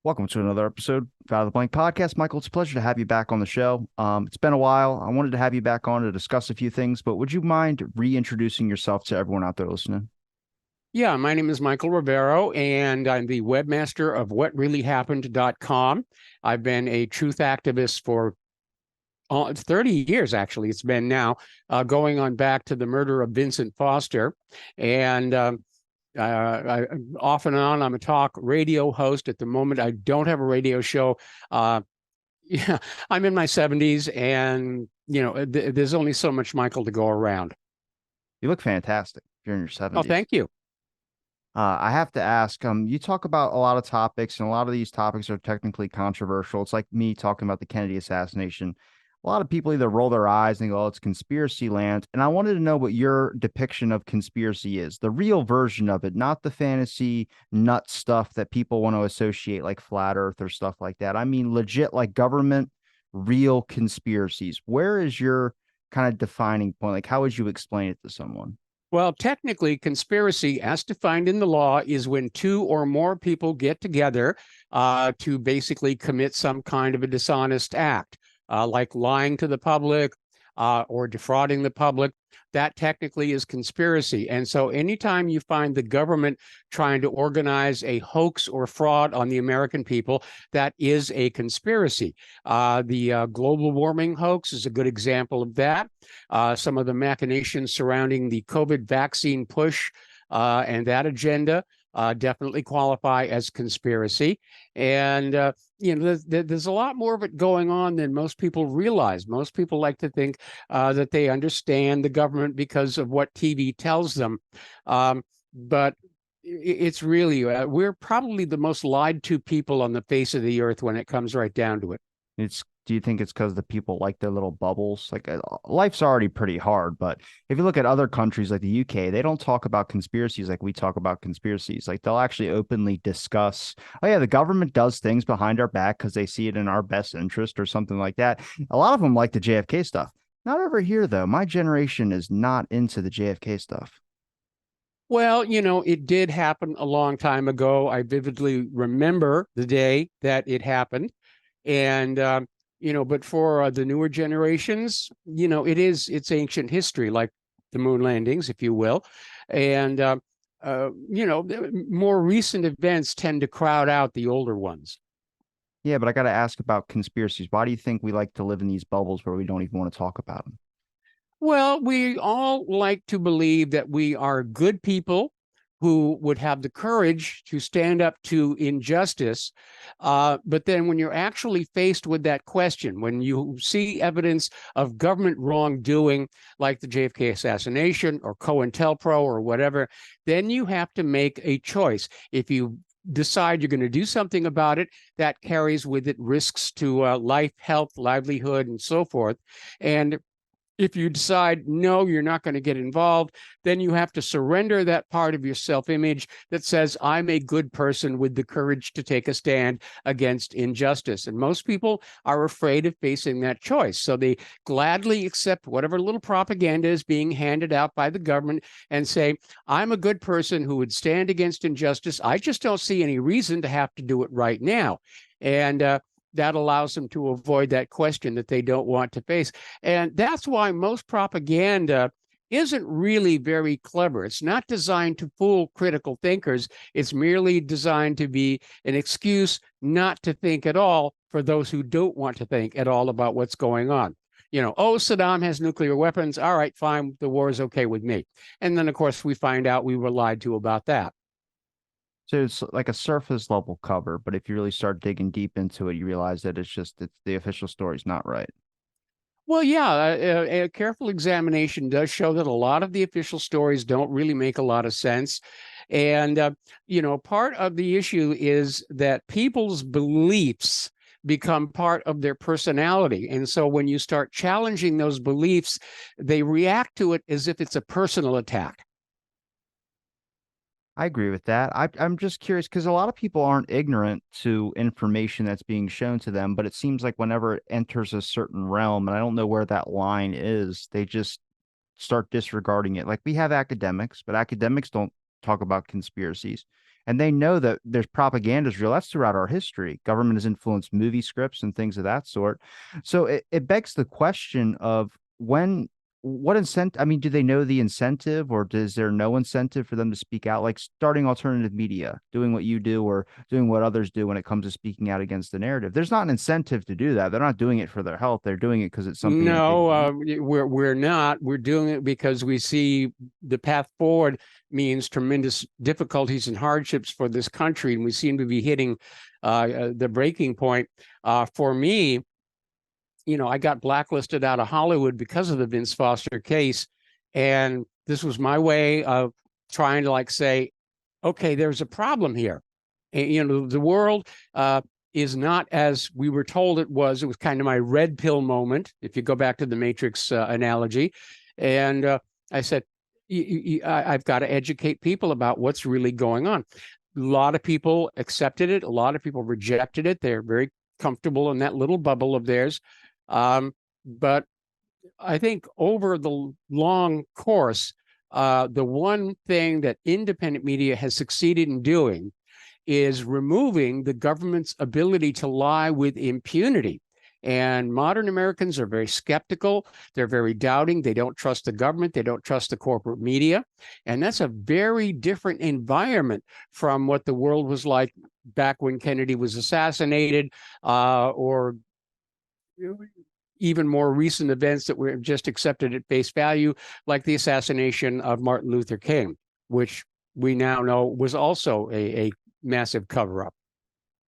Welcome to another episode of Out of the Blank Podcast. Michael, it's a pleasure to have you back on the show. It's been a while. I wanted to have you back on to discuss a few things, but would you mind reintroducing yourself to everyone out there listening? Yeah, my name is Michael Rivero, and I'm the webmaster of whatreallyhappened.com. I've been a truth activist for 30 years, actually. It's been now going on back to the murder of Vincent Foster. And off and on, I'm a talk radio host. At the moment, I don't have a radio show. Yeah, I'm in my 70s, and there's only so much Michael to go around. You look fantastic. You're in your Oh, 70s. thank you. I have to ask, you talk about a lot of topics, and a lot of these topics are technically controversial. It's like me talking about the Kennedy assassination. A lot of people either roll their eyes and go, oh, it's conspiracy land. And I wanted to know what your depiction of conspiracy is, the real version of it, not the fantasy nut stuff that people want to associate like flat earth or stuff like that. I mean, legit, like government, real conspiracies. Where is your kind of defining point? Like, how would you explain it to someone? Well, technically, conspiracy, as defined in the law, is when two or more people get together to basically commit some kind of a dishonest act, like lying to the public or defrauding the public. That technically is conspiracy. And so anytime you find the government trying to organize a hoax or fraud on the American people, that is a conspiracy. The global warming hoax is a good example of that. Some of the machinations surrounding the COVID vaccine push and that agenda definitely qualify as conspiracy. And, there's a lot more of it going on than most people realize. Most people like to think that they understand the government because of what TV tells them. But it's really, we're probably the most lied to people on the face of the earth when it comes right down to it. Do you think it's because the people like their little bubbles? Like life's already pretty hard, but if you look at other countries like the UK, they don't talk about conspiracies like we talk about conspiracies. Like they'll actually openly discuss, oh yeah, the government does things behind our back because they see it in our best interest or something like that. A lot of them like the JFK stuff. Not over here though. My generation is not into the JFK stuff. Well, it did happen a long time ago. I vividly remember the day that it happened. And, but for the newer generations, it's ancient history, like the moon landings, if you will. And, more recent events tend to crowd out the older ones. Yeah, but I got to ask about conspiracies. Why do you think we like to live in these bubbles where we don't even want to talk about them? Well, we all like to believe that we are good people who would have the courage to stand up to injustice. But then when you're actually faced with that question, when you see evidence of government wrongdoing, like the JFK assassination or COINTELPRO or whatever, then you have to make a choice. If you decide you're going to do something about it, that carries with it risks to life, health, livelihood, and so forth. And if you decide, no, you're not going to get involved, then you have to surrender that part of your self-image that says, I'm a good person with the courage to take a stand against injustice. And most people are afraid of facing that choice. So they gladly accept whatever little propaganda is being handed out by the government and say, I'm a good person who would stand against injustice. I just don't see any reason to have to do it right now. And that allows them to avoid that question that they don't want to face. And that's why most propaganda isn't really very clever. It's not designed to fool critical thinkers. It's merely designed to be an excuse not to think at all for those who don't want to think at all about what's going on. Oh, Saddam has nuclear weapons. All right, fine. The war is okay with me. And then, of course, we find out we were lied to about that. So it's like a surface level cover, but if you really start digging deep into it, you realize that it's the official story's not right. Well, yeah, a careful examination does show that a lot of the official stories don't really make a lot of sense. And, part of the issue is that people's beliefs become part of their personality. And so when you start challenging those beliefs, they react to it as if it's a personal attack. I agree with that. I'm just curious because a lot of people aren't ignorant to information that's being shown to them, but it seems like whenever it enters a certain realm, and I don't know where that line is, they just start disregarding it. Like we have academics, but academics don't talk about conspiracies. And they know that there's propaganda is real. That's throughout our history. Government has influenced movie scripts and things of that sort. So it begs the question of when what incentive, I mean, do they know the incentive, or is there no incentive for them to speak out, like starting alternative media, doing what you do or doing what others do when it comes to speaking out against the narrative? There's not an incentive to do that. They're not doing it for their health. They're doing it because it's something that they No, want. we're not. We're doing it because we see the path forward means tremendous difficulties and hardships for this country, and we seem to be hitting the breaking point. For me, I got blacklisted out of Hollywood because of the Vince Foster case, and this was my way of trying to say, okay, there's a problem here. And, the world is not as we were told it was. It was kind of my red pill moment, if you go back to the Matrix analogy. And I said, I've got to educate people about what's really going on. A lot of people accepted it. A lot of people rejected it. They're very comfortable in that little bubble of theirs. But I think over the long course, the one thing that independent media has succeeded in doing is removing the government's ability to lie with impunity. And modern Americans are very skeptical. They're very doubting. They don't trust the government. They don't trust the corporate media. And that's a very different environment from what the world was like back when Kennedy was assassinated, or even more recent events that were just accepted at face value, like the assassination of Martin Luther King, which we now know was also a massive cover-up.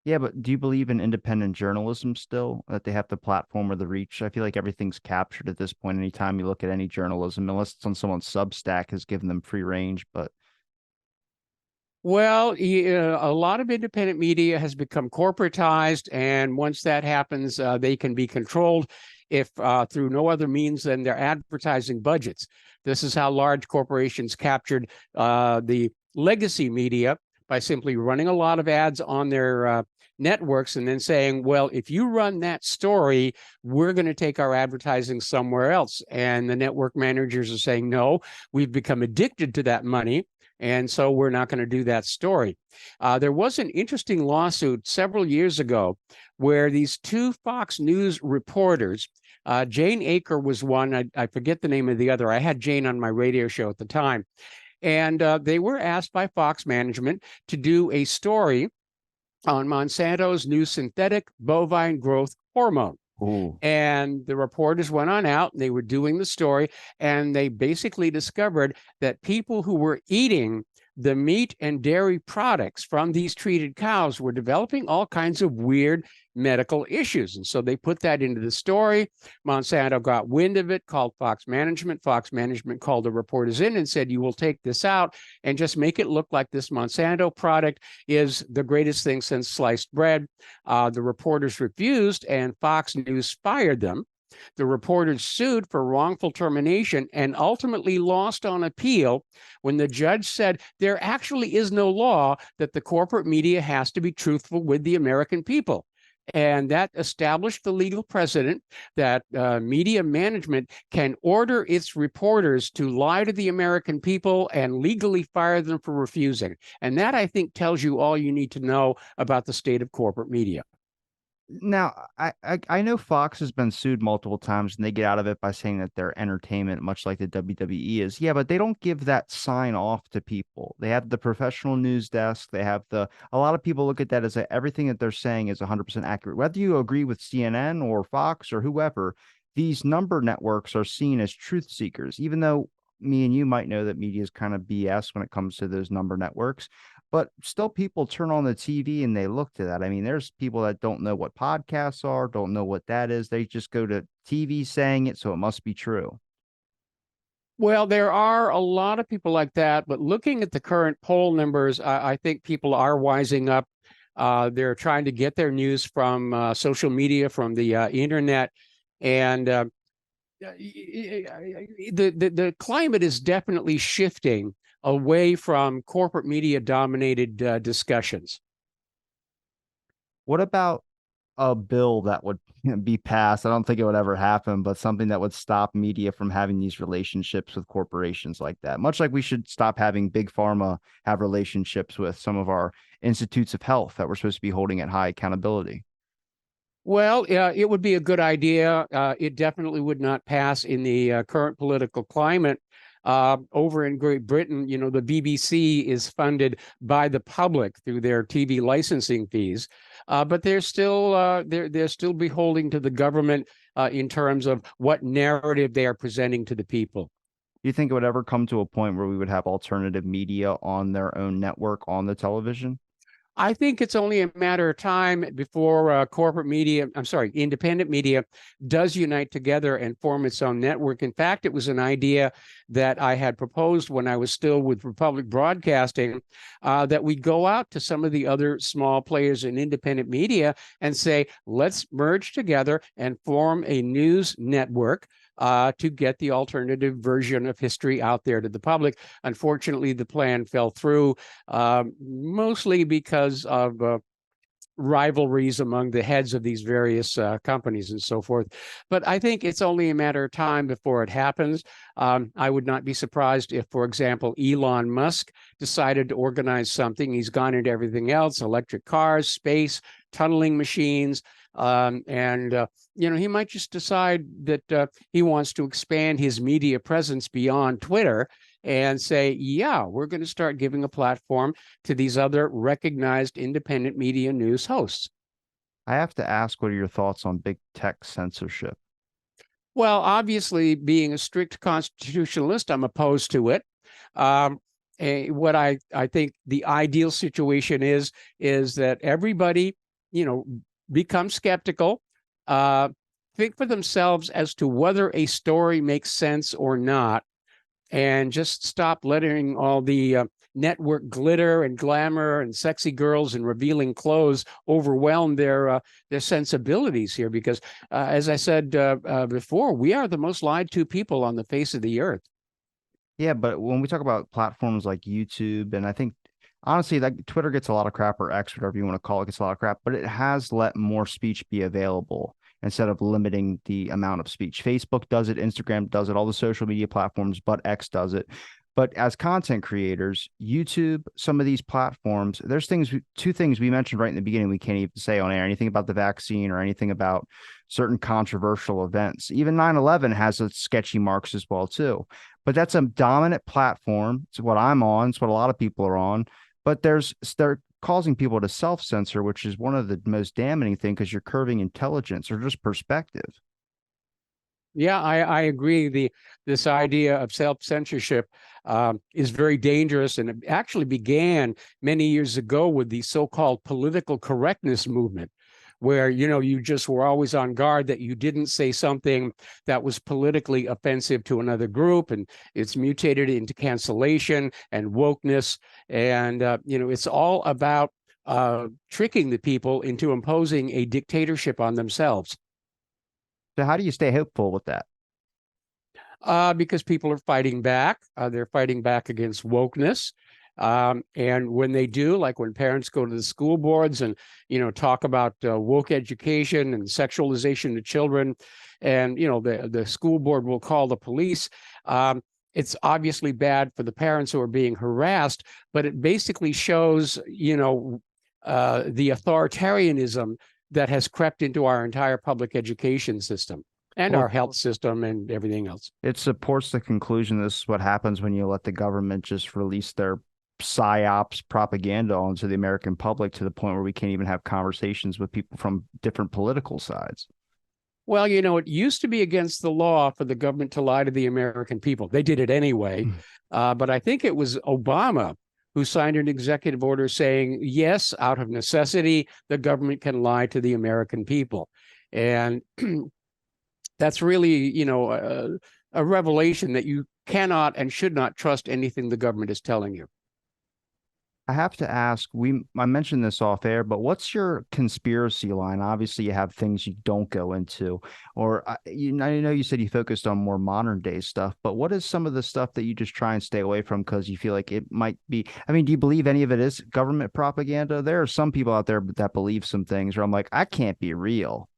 Yeah, but do you believe in independent journalism still? That they have the platform or the reach? I feel like everything's captured at this point. Anytime you look at any journalism, unless it's on someone's Substack, has given them free range. But Well, a lot of independent media has become corporatized, and once that happens, they can be controlled if through no other means than their advertising budgets. This is how large corporations captured the legacy media by simply running a lot of ads on their networks and then saying, well, if you run that story, we're going to take our advertising somewhere else. And the network managers are saying, no, we've become addicted to that money, and so we're not going to do that story. There was an interesting lawsuit several years ago where these two Fox News reporters, Jane Aker was one, I forget the name of the other. I had Jane on my radio show at the time. And they were asked by Fox management to do a story on Monsanto's new synthetic bovine growth hormone. ooh, And the reporters went on out and they were doing the story, and they basically discovered that people who were eating the meat and dairy products from these treated cows were developing all kinds of weird medical issues. And so they put that into the story. Monsanto got wind of it, called Fox Management. Fox Management called the reporters in and said, you will take this out and just make it look like this Monsanto product is the greatest thing since sliced bread. The reporters refused, and Fox News fired them. The reporters sued for wrongful termination and ultimately lost on appeal when the judge said there actually is no law that the corporate media has to be truthful with the American people. And that established the legal precedent that media management can order its reporters to lie to the American people and legally fire them for refusing. And that, I think, tells you all you need to know about the state of corporate media. now I know Fox has been sued multiple times, and they get out of it by saying that they're entertainment, much like the WWE is. Yeah, but they don't give that sign off to people. They have the professional news desk. They have a lot of people look at that as everything that they're saying is 100% accurate. Whether you agree with CNN or Fox or whoever, these number networks are seen as truth seekers, even though me and you might know that media is kind of BS when it comes to those number networks. But still, people turn on the TV and they look to that. I mean, there's people that don't know what podcasts are, don't know what that is. They just go to TV saying it, so it must be true. Well, there are a lot of people like that, but looking at the current poll numbers, I think people are wising up. They're trying to get their news from social media, from the internet, and the climate is definitely shifting away from corporate media dominated discussions. What about a bill that would be passed. I don't think it would ever happen, but something that would stop media from having these relationships with corporations like that. Much like we should stop having big pharma have relationships with some of our institutes of health that we're supposed to be holding at high accountability. Well, it would be a good idea. It definitely would not pass in the current political climate. Over in Great Britain, the BBC is funded by the public through their TV licensing fees, but they're still beholden to the government in terms of what narrative they are presenting to the people. Do you think it would ever come to a point where we would have alternative media on their own network on the television? I think it's only a matter of time before independent media does unite together and form its own network. In fact, it was an idea that I had proposed when I was still with Republic Broadcasting, that we go out to some of the other small players in independent media and say, let's merge together and form a news network to get the alternative version of history out there to the public. Unfortunately, the plan fell through, mostly because of rivalries among the heads of these various companies and so forth. But I think it's only a matter of time before it happens. I would not be surprised if, for example, Elon Musk decided to organize something. He's gone into everything else: electric cars, space, tunneling machines. And he might just decide that he wants to expand his media presence beyond Twitter and say, yeah, we're going to start giving a platform to these other recognized independent media news hosts. I have to ask, what are your thoughts on big tech censorship? Well, obviously, being a strict constitutionalist, I'm opposed to it. What I think the ideal situation is that everybody, become skeptical, think for themselves as to whether a story makes sense or not, and just stop letting all the network glitter and glamour and sexy girls and revealing clothes overwhelm their sensibilities here. Because, as I said before, we are the most lied to people on the face of the earth. Yeah, but when we talk about platforms like YouTube, and I think honestly, like Twitter gets a lot of crap, or X, whatever you want to call it, gets a lot of crap, but it has let more speech be available instead of limiting the amount of speech. Facebook does it, Instagram does it, all the social media platforms, but X does it. But as content creators, YouTube, some of these platforms, there's two things we mentioned right in the beginning we can't even say on air: anything about the vaccine or anything about certain controversial events. Even 9/11 has its sketchy marks as well, too. But that's a dominant platform. It's what I'm on. It's what a lot of people are on. But they're causing people to self-censor, which is one of the most damning things, because you're curving intelligence or just perspective. Yeah, I agree. This idea of self-censorship is very dangerous, and it actually began many years ago with the so-called political correctness movement, where you just were always on guard that you didn't say something that was politically offensive to another group, and it's mutated into cancellation and wokeness, and it's all about tricking the people into imposing a dictatorship on themselves. So how do you stay hopeful with that? Because people are fighting back. They're fighting back against wokeness. And when they do, like when parents go to the school boards and, talk about woke education and sexualization of children, and, the school board will call the police. It's obviously bad for the parents who are being harassed, but it basically shows, the authoritarianism that has crept into our entire public education system and Well, our health system and everything else. it supports the conclusion this is what happens when you let the government just release their psyops propaganda onto the American public, to the point where we can't even have conversations with people from different political sides. Well, it used to be against the law for the government to lie to the American people. They did it anyway. But I think it was Obama who signed an executive order saying, yes, out of necessity, the government can lie to the American people. And that's really, a revelation that you cannot and should not trust anything the government is telling you. I have to ask, I mentioned this off air, but what's your conspiracy line? Obviously, you have things you don't go into, or I know you said you focused on more modern day stuff, but what is some of the stuff that you just try and stay away from because you feel like it might be? I mean, do you believe any of it is government propaganda? There are some people out there that believe some things where I'm like, I can't be real.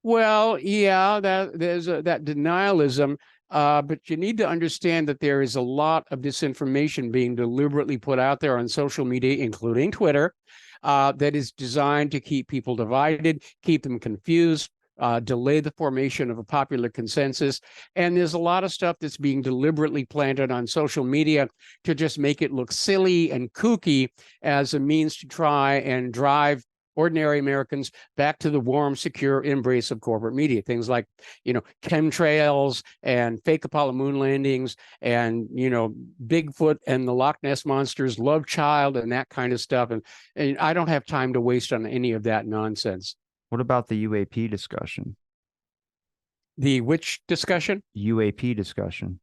Well, yeah, that there's that denialism, but you need to understand that there is a lot of disinformation being deliberately put out there on social media, including Twitter, that is designed to keep people divided, keep them confused, delay the formation of a popular consensus. And there's a lot of stuff that's being deliberately planted on social media to just make it look silly and kooky as a means to try and drive ordinary Americans back to the warm, secure embrace of corporate media. Things like, chemtrails and fake Apollo moon landings and, Bigfoot and the Loch Ness monsters, love child and that kind of stuff. And I don't have time to waste on any of that nonsense. What about the UAP discussion? The which discussion? UAP discussion.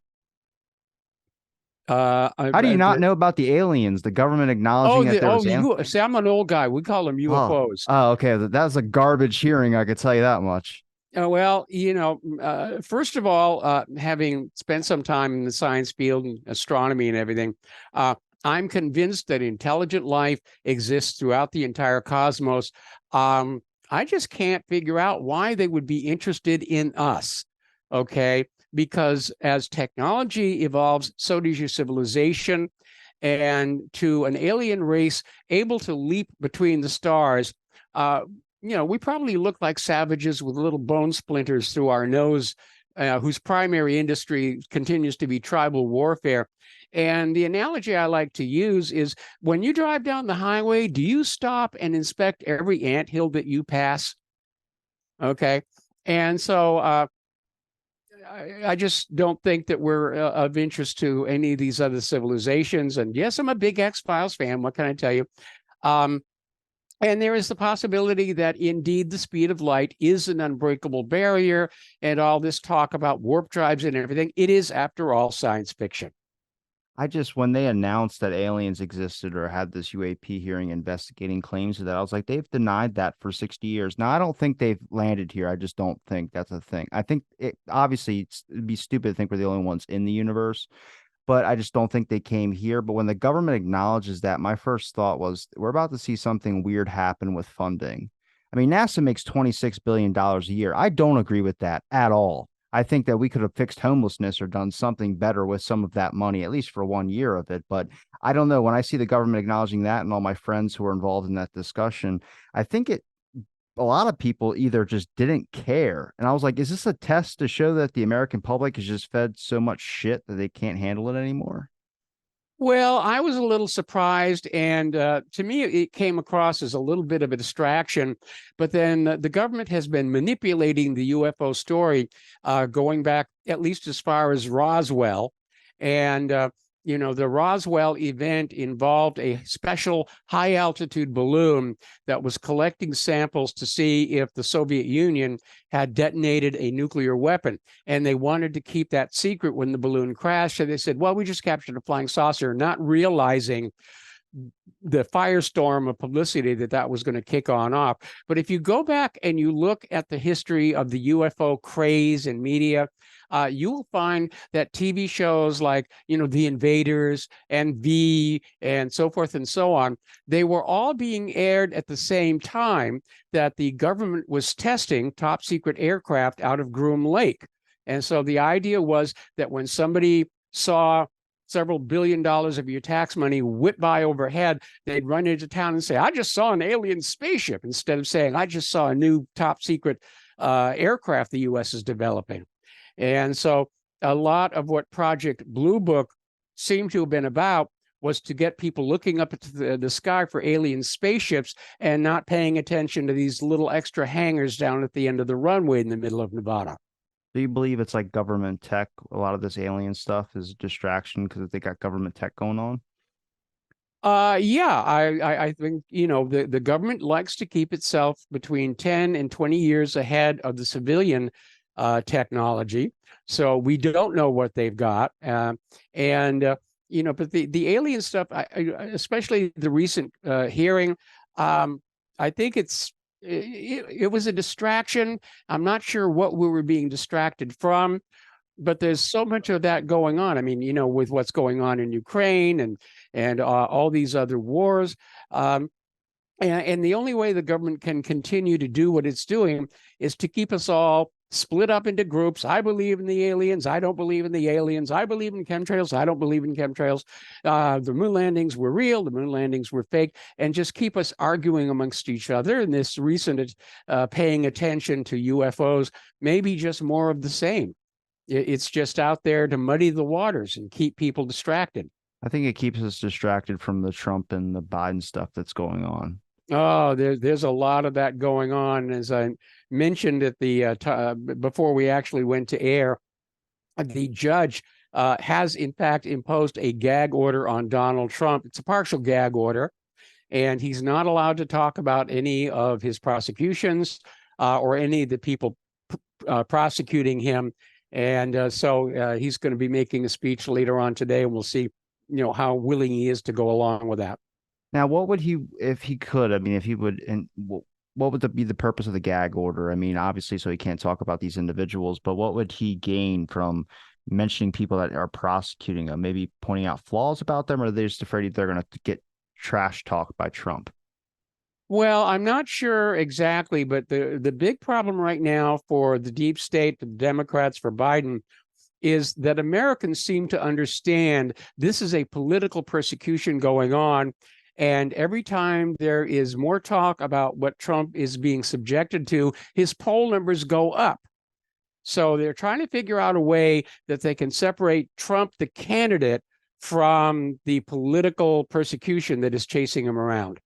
Uh, I, How do you I, not know about the aliens? The government acknowledging that there was see, I'm an old guy. We call them Oh, UFOs. oh, okay. That was a garbage hearing. I could tell you that much. Well, first of all, having spent some time in the science field and astronomy and everything, I'm convinced that intelligent life exists throughout the entire cosmos. I just can't figure out why they would be interested in us. Okay. Because as technology evolves, so does your civilization. And to an alien race able to leap between the stars, we probably look like savages with little bone splinters through our nose, whose primary industry continues to be tribal warfare. And the analogy I like to use is when you drive down the highway, do you stop and inspect every anthill that you pass? Okay. And so I just don't think that we're of interest to any of these other civilizations. And yes, I'm a big X-Files fan. What can I tell you? Um, and there is the possibility that indeed the speed of light is an unbreakable barrier, and all this talk about warp drives and everything, it is, after all, science fiction. When they announced that aliens existed or had this UAP hearing investigating claims of that, I was like, they've denied that for 60 years. Now, I don't think they've landed here. I just don't think that's a thing. I think it'd be stupid to think we're the only ones in the universe, but I just don't think they came here. But when the government acknowledges that, my first thought was we're about to see something weird happen with funding. I mean, NASA makes $26 billion a year. I don't agree with that at all. I think that we could have fixed homelessness or done something better with some of that money, at least for 1 year of it. But I don't know. When I see the government acknowledging that and all my friends who are involved in that discussion, I think a lot of people either just didn't care. And I was like, is this a test to show that the American public is just fed so much shit that they can't handle it anymore? Well, I was a little surprised, and to me, it came across as a little bit of a distraction. But then the government has been manipulating the UFO story, going back at least as far as Roswell. And the Roswell event involved a special high altitude balloon that was collecting samples to see if the Soviet Union had detonated a nuclear weapon. And they wanted to keep that secret when the balloon crashed. So they said, well, we just captured a flying saucer, not realizing the firestorm of publicity that was going to kick on off. But if you go back and you look at the history of the UFO craze in media, you will find that TV shows like, The Invaders and V and so forth and so on, they were all being aired at the same time that the government was testing top secret aircraft out of Groom Lake. And so the idea was that when somebody saw several $billion of your tax money whip by overhead, they'd run into town and say, I just saw an alien spaceship, instead of saying, I just saw a new top secret aircraft the U.S. is developing. And so a lot of what Project Blue Book seemed to have been about was to get people looking up at the sky for alien spaceships and not paying attention to these little extra hangars down at the end of the runway in the middle of Nevada. Do you believe it's like government tech? A lot of this alien stuff is a distraction because they got government tech going on. Yeah, I think, the government likes to keep itself between 10 and 20 years ahead of the civilian technology. So we don't know what they've got. And but the alien stuff, especially the recent hearing, I think it was a distraction. I'm not sure what we were being distracted from, but there's so much of that going on. I mean, with what's going on in Ukraine and all these other wars. And the only way the government can continue to do what it's doing is to keep us all split up into groups. I believe in the aliens. I don't believe in the aliens. I believe in chemtrails. I don't believe in chemtrails. The moon landings were real. The moon landings were fake. And just keep us arguing amongst each other. And this recent paying attention to UFOs may be just more of the same. It's just out there to muddy the waters and keep people distracted. I think it keeps us distracted from the Trump and the Biden stuff that's going on. Oh, there's a lot of that going on. As I mentioned at the before we actually went to air, the judge has in fact imposed a gag order on Donald Trump. It's a partial gag order, and he's not allowed to talk about any of his prosecutions or any of the people prosecuting him. And so he's going to be making a speech later on today, and we'll see, how willing he is to go along with that. Now, what would he, if he could, I mean, if he would, and what would be the purpose of the gag order? I mean, obviously, so he can't talk about these individuals, but what would he gain from mentioning people that are prosecuting them? Maybe pointing out flaws about them, or are they just afraid they're going to get trash talk by Trump? Well, I'm not sure exactly, but the big problem right now for the deep state, the Democrats, for Biden, is that Americans seem to understand this is a political persecution going on. And every time there is more talk about what Trump is being subjected to, his poll numbers go up. So they're trying to figure out a way that they can separate Trump, the candidate, from the political persecution that is chasing him around.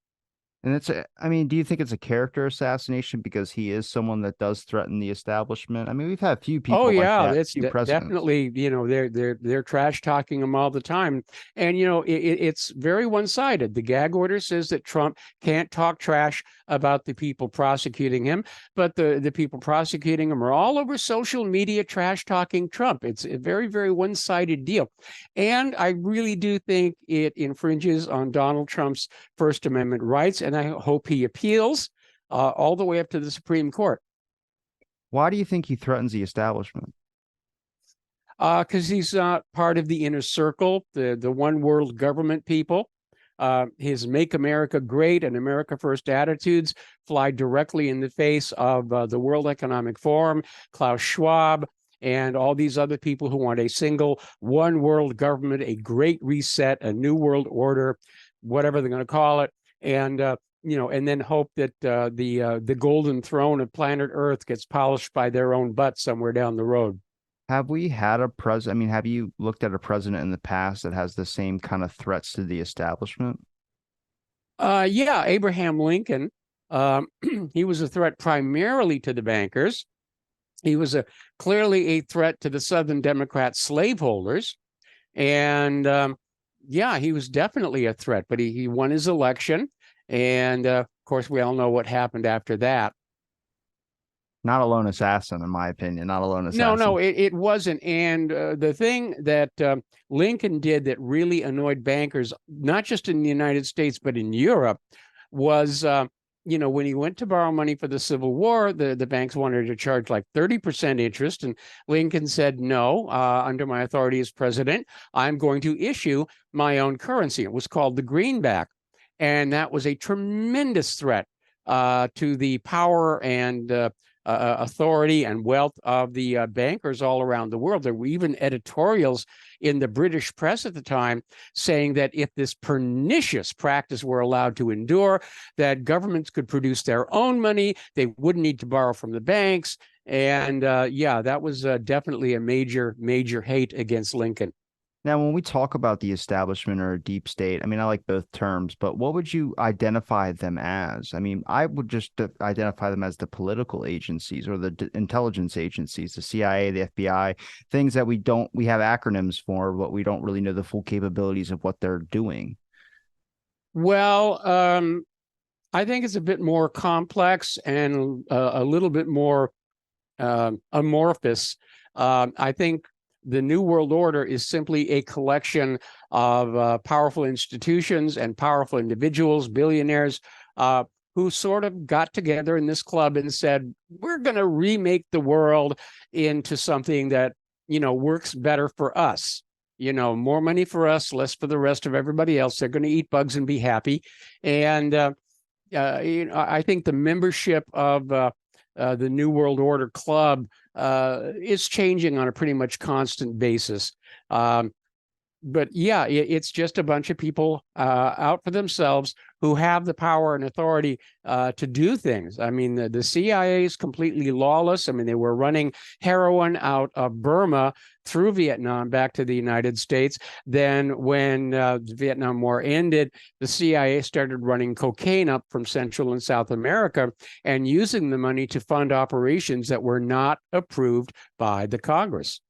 And I mean, do you think it's a character assassination because he is someone that does threaten the establishment? I mean, we've had a few Oh people like yeah, that, it's few presidents. definitely, they're trash talking him all the time. And it's very one-sided. The gag order says that Trump can't talk trash about the people prosecuting him, but the people prosecuting him are all over social media trash talking Trump. It's a very, very one-sided deal. And I really do think it infringes on Donald Trump's First Amendment rights, and I hope he appeals all the way up to the Supreme Court. Why do you think he threatens the establishment? Because he's not part of the inner circle, the one world government people. His Make America Great and America First attitudes fly directly in the face of the World Economic Forum, Klaus Schwab, and all these other people who want a single one world government, a great reset, a new world order, whatever they're going to call it. And and then hope that the golden throne of planet Earth gets polished by their own butt somewhere down the road. Have we had a president? I mean, have you looked at a president in the past that has the same kind of threats to the establishment? Yeah, Abraham Lincoln. He was a threat primarily to the bankers. He was clearly a threat to the Southern Democrat slaveholders. And yeah, he was definitely a threat, but he won his election. And of course, we all know what happened after that. Not a lone assassin, in my opinion. Not a lone No, assassin. it wasn't. And the thing that Lincoln did that really annoyed bankers, not just in the United States, but in Europe, was, when he went to borrow money for the Civil War, the banks wanted to charge like 30% interest. And Lincoln said, no, under my authority as president, I'm going to issue my own currency. It was called the greenback. And that was a tremendous threat to the power and authority and wealth of the bankers all around the world. There were even editorials in the British press at the time saying that if this pernicious practice were allowed to endure, that governments could produce their own money, they wouldn't need to borrow from the banks. And yeah, that was definitely a major, major hate against Lincoln. Now, when we talk about the establishment or deep state, I mean, I like both terms, but what would you identify them as? I mean, I would just identify them as the political agencies or the intelligence agencies, the CIA, the FBI, things that we have acronyms for, but we don't really know the full capabilities of what they're doing. Well, I think it's a bit more complex and a little bit more amorphous. I think the New World Order is simply a collection of powerful institutions and powerful individuals, billionaires, who sort of got together in this club and said, we're going to remake the world into something that, works better for us. More money for us, less for the rest of everybody else. They're going to eat bugs and be happy. And I think the membership of the New World Order Club is changing on a pretty much constant basis. But yeah, it's just a bunch of people out for themselves who have the power and authority to do things. I mean, the CIA is completely lawless. I mean, they were running heroin out of Burma through Vietnam back to the United States. Then when the Vietnam War ended, the CIA started running cocaine up from Central and South America and using the money to fund operations that were not approved by the Congress.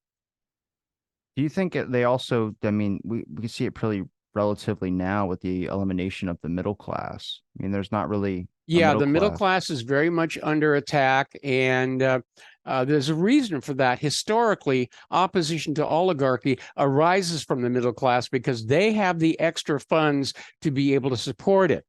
Do you think they also, I mean, we can see it pretty relatively now with the elimination of the middle class. I mean, there's not really a Yeah, middle the middle class. class is very much under attack, and there's a reason for that. Historically, opposition to oligarchy arises from the middle class because they have the extra funds to be able to support it.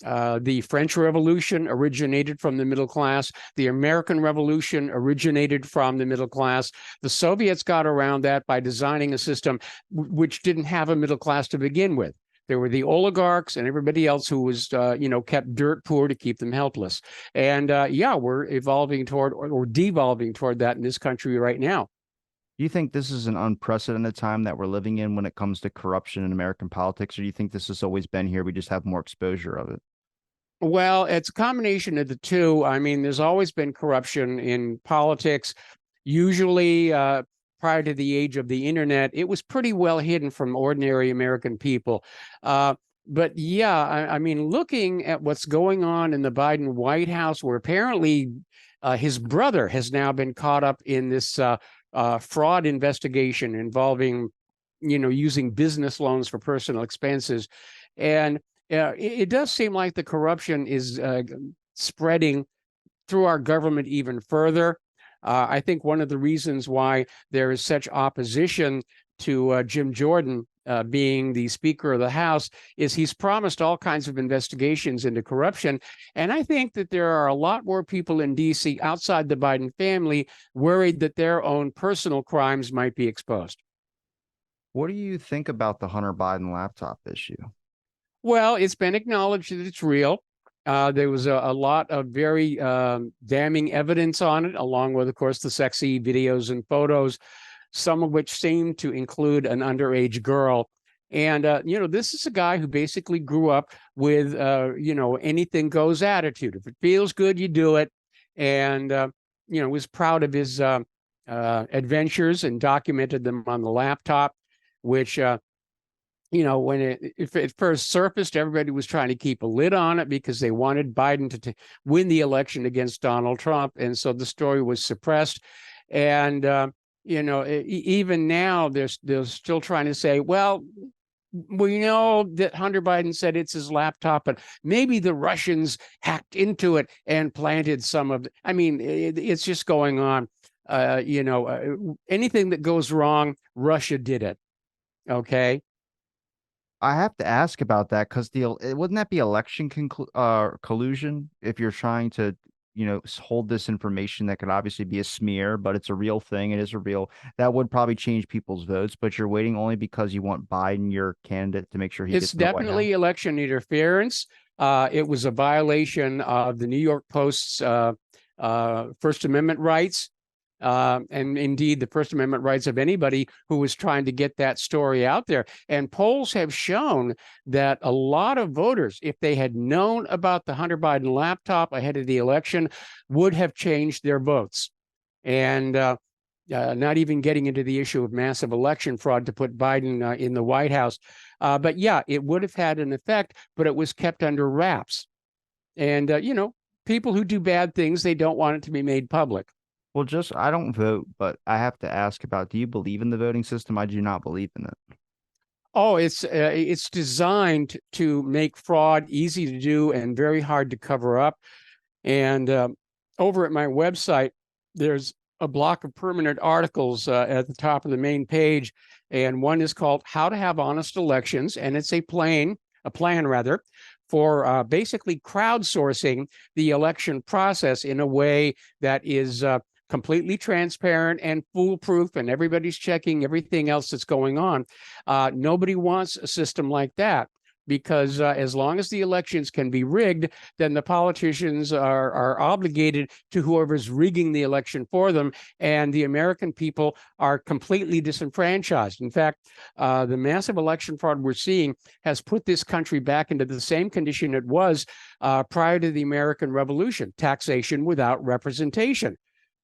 The French Revolution originated from the middle class. The American Revolution originated from the middle class. The Soviets got around that by designing a system which didn't have a middle class to begin with. There were the oligarchs and everybody else who was, kept dirt poor to keep them helpless. And we're evolving toward or devolving toward that in this country right now. Do you think this is an unprecedented time that we're living in when it comes to corruption in American politics, or do you think this has always been here? We just have more exposure of it. Well, it's a combination of the two. I mean, there's always been corruption in politics. Usually, prior to the age of the internet, it was pretty well hidden from ordinary American people. But yeah, I mean, looking at what's going on in the Biden White House, where apparently his brother has now been caught up in this fraud investigation involving, using business loans for personal expenses. And it does seem like the corruption is spreading through our government even further. I think one of the reasons why there is such opposition to Jim Jordan being the Speaker of the House is he's promised all kinds of investigations into corruption. And I think that there are a lot more people in D.C. outside the Biden family worried that their own personal crimes might be exposed. What do you think about the Hunter Biden laptop issue? Well, it's been acknowledged that it's real. There was a lot of very damning evidence on it, along with, of course, the sexy videos and photos, some of which seem to include an underage girl. And, this is a guy who basically grew up with, anything goes attitude. If it feels good, you do it. And, was proud of his adventures and documented them on the laptop, which when it first surfaced, everybody was trying to keep a lid on it because they wanted Biden to win the election against Donald Trump. And so the story was suppressed. And, even now, they're still trying to say, well, we know that Hunter Biden said it's his laptop, but maybe the Russians hacked into it and planted some of it. I mean, it's just going on. Anything that goes wrong, Russia did it. Okay. I have to ask about that because wouldn't that be election collusion if you're trying to, hold this information that could obviously be a smear, but it's a real thing. It is a real that would probably change people's votes, but you're waiting only because you want Biden, your candidate, to make sure he It's gets in the White House. definitely election interference. It was a violation of the New York Post's First Amendment rights. And indeed, the First Amendment rights of anybody who was trying to get that story out there. And polls have shown that a lot of voters, if they had known about the Hunter Biden laptop ahead of the election, would have changed their votes. And not even getting into the issue of massive election fraud to put Biden in the White House. But yeah, it would have had an effect, but it was kept under wraps. And, people who do bad things, they don't want it to be made public. Well, I don't vote, but I have to ask about, do you believe in the voting system? I do not believe in it. Oh, it's designed to make fraud easy to do and very hard to cover up. And over at my website, there's a block of permanent articles at the top of the main page, and one is called "How to Have Honest Elections," and it's a plan rather, for basically crowdsourcing the election process in a way that is completely transparent and foolproof, and everybody's checking everything else that's going on. Nobody wants a system like that, because as long as the elections can be rigged, then the politicians are obligated to whoever's rigging the election for them, and the American people are completely disenfranchised. In fact, the massive election fraud we're seeing has put this country back into the same condition it was prior to the American Revolution: taxation without representation,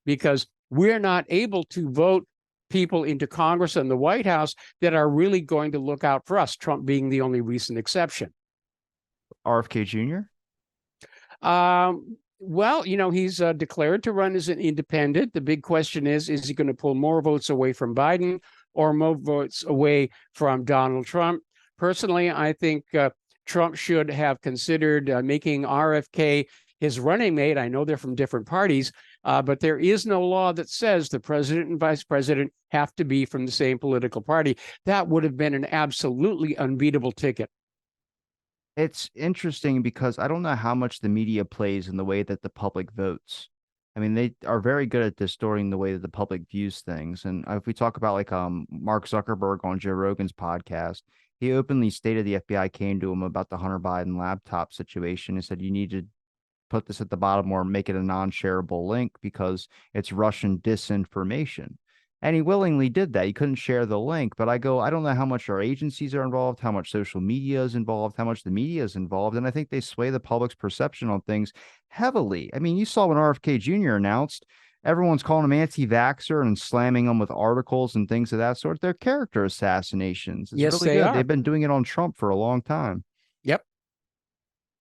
because we're not able to vote people into Congress and the White House that are really going to look out for us, Trump being the only recent exception. RFK Jr.? Well, he's declared to run as an independent. The big question is he going to pull more votes away from Biden or more votes away from Donald Trump? Personally, I think Trump should have considered making RFK his running mate. I know they're from different parties, but there is no law that says the president and vice president have to be from the same political party. That would have been an absolutely unbeatable ticket. It's interesting because I don't know how much the media plays in the way that the public votes. I mean, they are very good at distorting the way that the public views things. And if we talk about like Mark Zuckerberg on Joe Rogan's podcast, he openly stated the FBI came to him about the Hunter Biden laptop situation and said, you need to put this at the bottom or make it a non-shareable link because it's Russian disinformation. And he willingly did that. He couldn't share the link, but I don't know how much our agencies are involved, how much social media is involved, how much the media is involved. And I think they sway the public's perception on things heavily. I mean, you saw when RFK Jr. announced, everyone's calling him anti-vaxxer and slamming him with articles and things of that sort. They're character assassinations. It's yes, really they good. are. They've been doing it on Trump for a long time. Yep.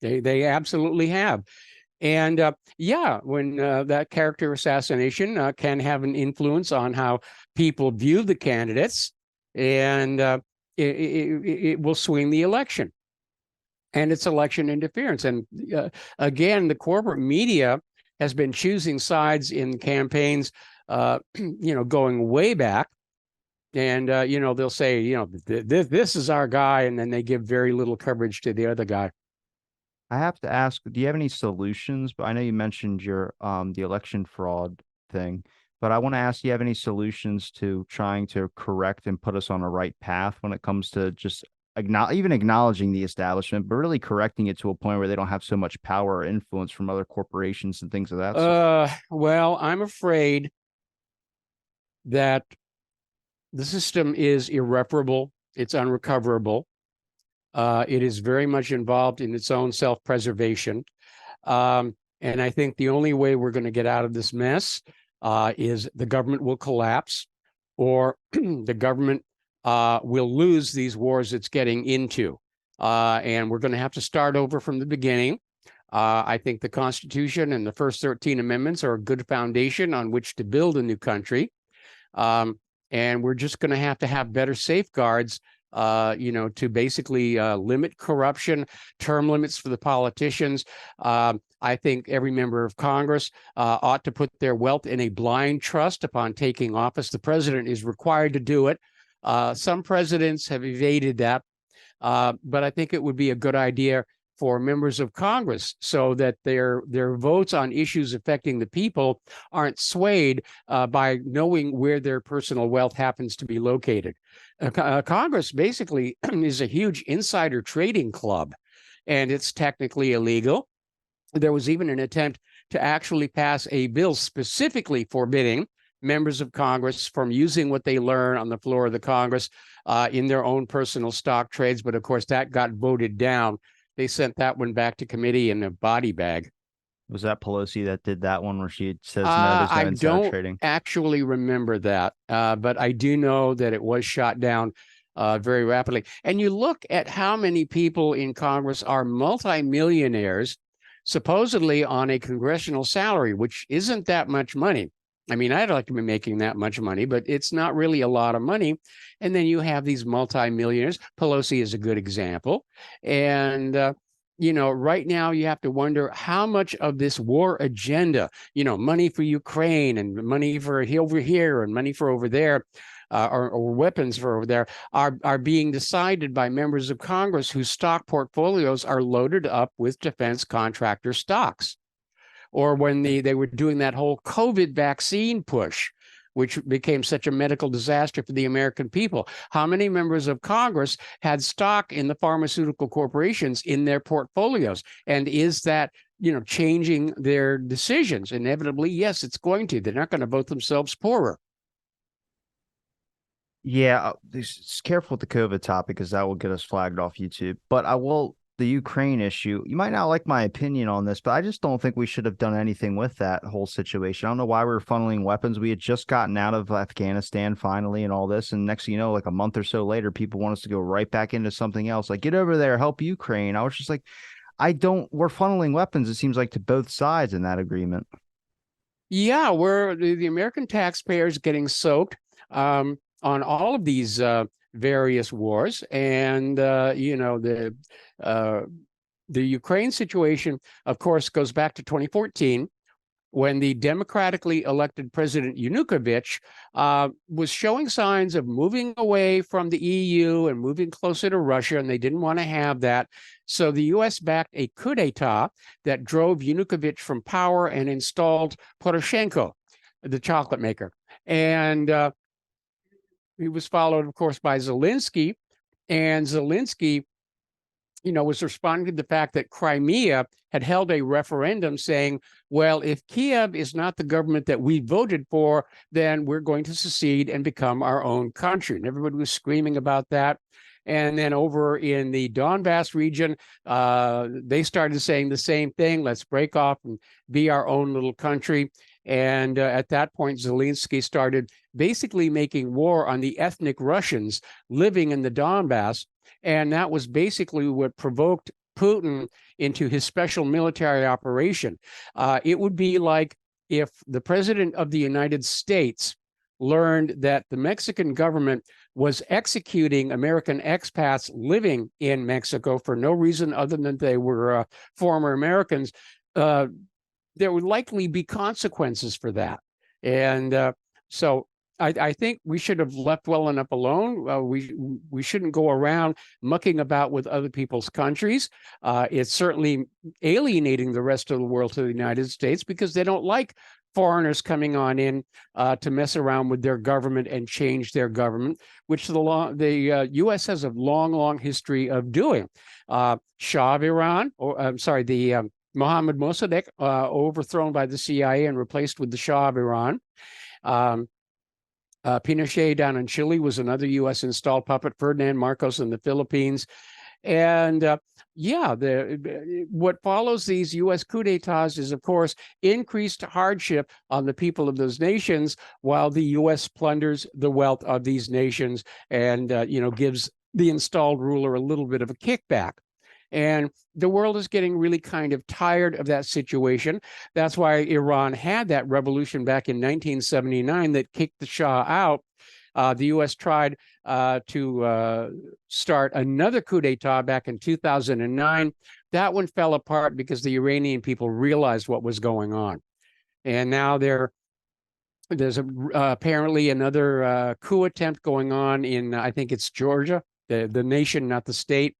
They absolutely have. And when that character assassination can have an influence on how people view the candidates, and it will swing the election. And it's election interference. And again, the corporate media has been choosing sides in campaigns, going way back. And, they'll say, this is our guy. And then they give very little coverage to the other guy. I have to ask, do you have any solutions? But I know you mentioned your the election fraud thing, but I want to ask, do you have any solutions to trying to correct and put us on a right path when it comes to just even acknowledging the establishment, but really correcting it to a point where they don't have so much power or influence from other corporations and things of that sort? Well, I'm afraid that the system is irreparable. It's unrecoverable. It is very much involved in its own self-preservation. And I think the only way we're going to get out of this mess is the government will collapse, or the government will lose these wars it's getting into. And we're going to have to start over from the beginning. I think the Constitution and the first 13 amendments are a good foundation on which to build a new country. And we're just going to have better safeguards to basically limit corruption, term limits for the politicians. I think every member of Congress ought to put their wealth in a blind trust upon taking office. The president is required to do it. Some presidents have evaded that, but I think it would be a good idea for members of Congress so that their votes on issues affecting the people aren't swayed by knowing where their personal wealth happens to be located. Congress basically is a huge insider trading club, and it's technically illegal. There was even an attempt to actually pass a bill specifically forbidding members of Congress from using what they learn on the floor of the Congress in their own personal stock trades. But of course, that got voted down. They sent that one back to committee in a body bag. Was that Pelosi that did that one where she says no, there's no insider trading? I don't actually remember that, but I do know that it was shot down very rapidly. And you look at how many people in Congress are multimillionaires, supposedly on a congressional salary, which isn't that much money. I mean, I'd like to be making that much money, but it's not really a lot of money. And then you have these multimillionaires. Pelosi is a good example. And right now you have to wonder how much of this war agenda, money for Ukraine and money for over here and money for over there, or weapons for over there, are being decided by members of Congress whose stock portfolios are loaded up with defense contractor stocks. Or when they were doing that whole COVID vaccine push, which became such a medical disaster for the American people. How many members of Congress had stock in the pharmaceutical corporations in their portfolios? And is that, changing their decisions? Inevitably, yes, it's going to. They're not going to vote themselves poorer. Yeah, just careful with the COVID topic because that will get us flagged off YouTube. But I will, the Ukraine issue, you might not like my opinion on this, but I just don't think we should have done anything with that whole situation. I don't know why we were funneling weapons. We had just gotten out of Afghanistan finally and all this. And next thing you know, like a month or so later, people want us to go right back into something else. Like, get over there, help Ukraine. I was just like, we're funneling weapons, it seems like, to both sides in that agreement. Yeah, we're the American taxpayers getting soaked on all of these various wars, and uh, the Ukraine situation, of course, goes back to 2014 when the democratically elected President Yanukovych was showing signs of moving away from the EU and moving closer to Russia, and they didn't want to have that. So the U.S. backed a coup d'etat that drove Yanukovych from power and installed Poroshenko, the chocolate maker. And he was followed, of course, by Zelensky. And Zelensky, was responding to the fact that Crimea had held a referendum saying, well, if Kiev is not the government that we voted for, then we're going to secede and become our own country. And everybody was screaming about that. And then over in the Donbass region, they started saying the same thing. Let's break off and be our own little country. And at that point, Zelensky started basically making war on the ethnic Russians living in the Donbass. And that was basically what provoked Putin into his special military operation. It would be like if the president of the United States learned that the Mexican government was executing American expats living in Mexico for no reason other than they were former Americans. There would likely be consequences for that. And so I think we should have left well enough alone. We shouldn't go around mucking about with other people's countries. It's certainly alienating the rest of the world to the United States because they don't like foreigners coming on in to mess around with their government and change their government, which the U.S. has a long, long history of doing. Shah of Iran, or I'm sorry, the Mohammad Mossadegh, overthrown by the CIA and replaced with the Shah of Iran. Pinochet down in Chile was another U.S. installed puppet. Ferdinand Marcos in the Philippines. And what follows these U.S. coup d'etats is, of course, increased hardship on the people of those nations, while the U.S. plunders the wealth of these nations and, gives the installed ruler a little bit of a kickback. And the world is getting really kind of tired of that situation. That's why Iran had that revolution back in 1979 that kicked the Shah out. The U.S. tried to start another coup d'etat back in 2009. That one fell apart because the Iranian people realized what was going on. And now there's apparently another coup attempt going on in, I think it's Georgia, the nation, not the state.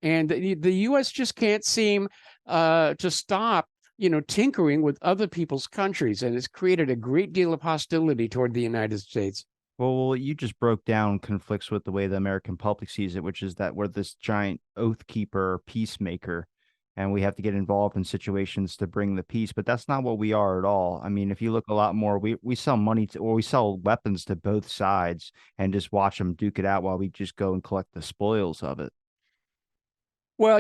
And the U.S. just can't seem to stop, tinkering with other people's countries. And it's created a great deal of hostility toward the United States. Well, what you just broke down conflicts with the way the American public sees it, which is that we're this giant oath keeper, peacemaker, and we have to get involved in situations to bring the peace. But that's not what we are at all. I mean, if you look a lot more, we sell money to, or we sell weapons to both sides and just watch them duke it out while we just go and collect the spoils of it. Well,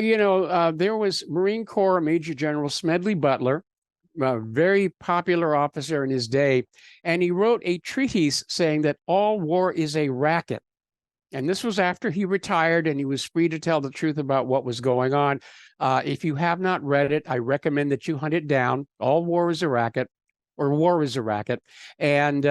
there was Marine Corps Major General Smedley Butler, a very popular officer in his day, and he wrote a treatise saying that all war is a racket. And this was after he retired and he was free to tell the truth about what was going on. If you have not read it, I recommend that you hunt it down. All war is a racket, or war is a racket. And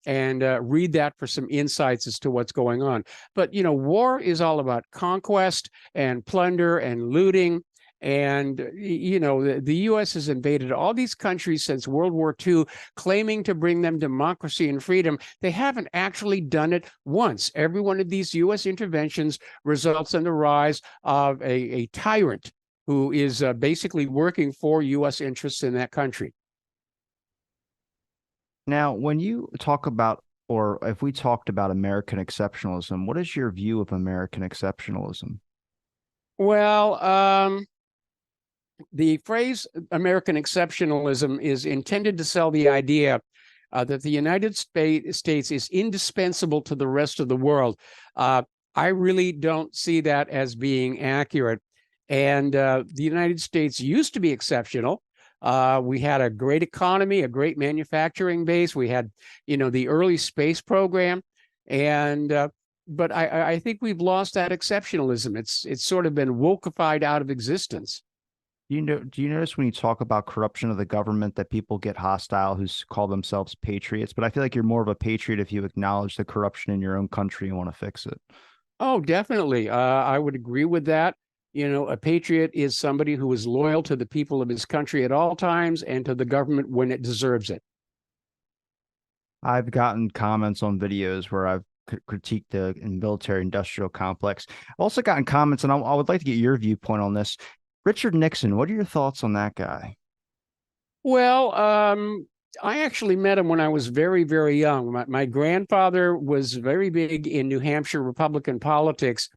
read that for some insights as to what's going on. But, war is all about conquest and plunder and looting. And, the U.S. has invaded all these countries since World War II, claiming to bring them democracy and freedom. They haven't actually done it once. Every one of these U.S. interventions results in the rise of a tyrant who is basically working for U.S. interests in that country. Now, when you talk about, or if we talked about American exceptionalism, what is your view of American exceptionalism? Well, the phrase American exceptionalism is intended to sell the idea that the United States is indispensable to the rest of the world. I really don't see that as being accurate. And the United States used to be exceptional. We had a great economy, a great manufacturing base. We had, the early space program, and but I think we've lost that exceptionalism. It's sort of been wokeified out of existence. Do you notice when you talk about corruption of the government that people get hostile who call themselves patriots? But I feel like you're more of a patriot if you acknowledge the corruption in your own country and want to fix it. Oh, definitely. I would agree with that. A patriot is somebody who is loyal to the people of his country at all times and to the government when it deserves it. I've gotten comments on videos where I've critiqued the military industrial complex. I've also gotten comments, and I would like to get your viewpoint on this. Richard Nixon, what are your thoughts on that guy? Well, I actually met him when I was very, very young. My grandfather was very big in New Hampshire Republican politics.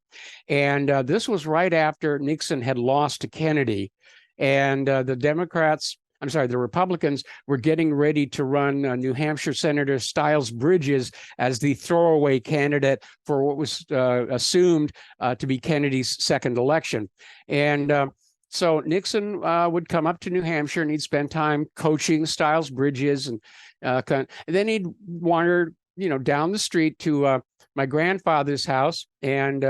And this was right after Nixon had lost to Kennedy. And the Republicans were getting ready to run New Hampshire Senator Styles Bridges as the throwaway candidate for what was assumed to be Kennedy's second election. And so Nixon would come up to New Hampshire and he'd spend time coaching Styles Bridges, and then he'd wander, down the street to my grandfather's house, and